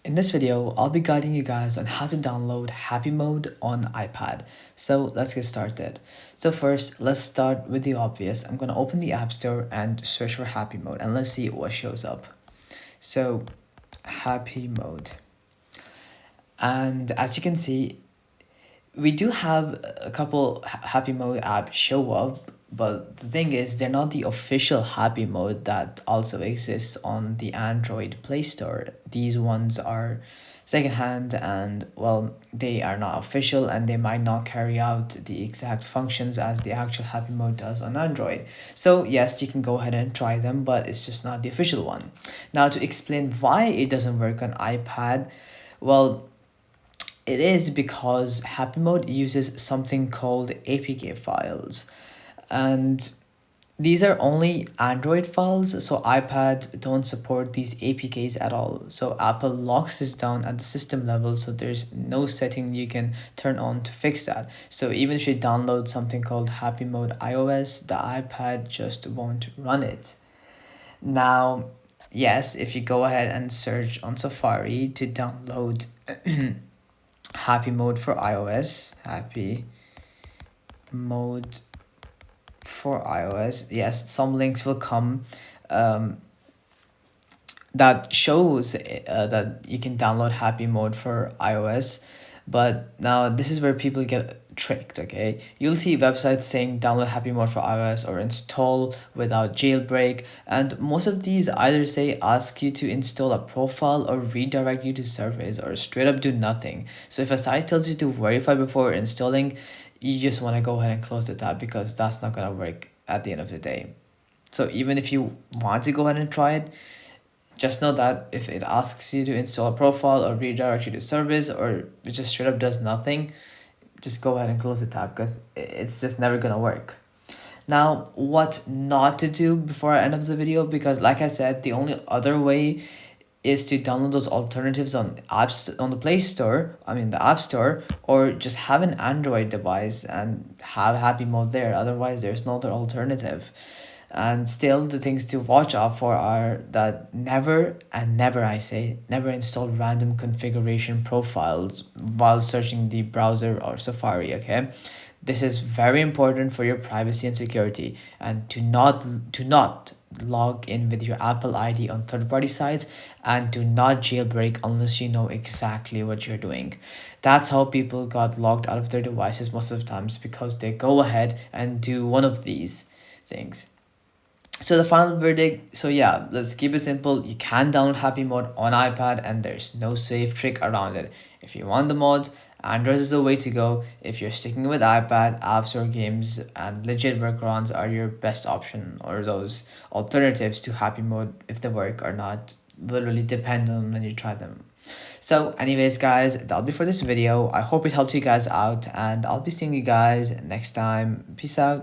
In this video, I'll be guiding you guys on how to download Happymod on iPad. So let's get started. So first, let's start with the obvious. I'm gonna open the App Store and search for Happymod and let's see what shows up. So Happymod. And as you can see, we do have a couple Happymod apps show up, but the thing is they're not the official Happymod that also exists on the Android Play Store. These ones are secondhand and well, they are not official and they might not carry out the exact functions as the actual Happymod does on Android. So yes, you can go ahead and try them, but it's just not the official one. Now to explain why it doesn't work on iPad, well, it is because Happymod uses something called APK files, and these are only Android files, so iPads don't support these APKs at all. So Apple locks this down at the system level, so there's no setting you can turn on to fix that. So even if you download something called Happymod iOS, the iPad just won't run it. Now, yes, if you go ahead and search on Safari to download Happymod for iOS, Happymod for iOS, yes, some links will come that shows that you can download Happymod for iOS. But now this is where people get tricked, okay? You'll see websites saying download Happymod for iOS or install without jailbreak, and most of these either say ask you to install a profile or redirect you to service or straight up do nothing. So if a site tells you to verify before installing, you just want to go ahead and close the tab because that's not going to work at the end of the day. So even if you want to go ahead and try it, just know that if it asks you to install a profile or redirect you to service or it just straight up does nothing, just go ahead and close the tab because it's just never gonna work. Now, what not to do before I end up the video, because like I said, the only other way is to download those alternatives on on the Play Store, the App Store, or just have an Android device and have Happymod there. Otherwise, there's no other alternative. And still, the things to watch out for are that never, and never I say, never install random configuration profiles while searching the browser or Safari, okay? This is very important for your privacy and security. And do not log in with your Apple ID on third-party sites, and do not jailbreak unless you know exactly what you're doing. That's how people got logged out of their devices most of the times, because they go ahead and do one of these things. So the final verdict, so yeah, let's keep it simple. You can download Happymod on iPad and there's no safe trick around it. If you want the mods, Android is the way to go. If you're sticking with iPad, apps or games and legit workarounds are your best option, or those alternatives to Happymod, if they work or not, will really depend on when you try them. So anyways guys, that'll be for this video. I hope it helped you guys out and I'll be seeing you guys next time. Peace out.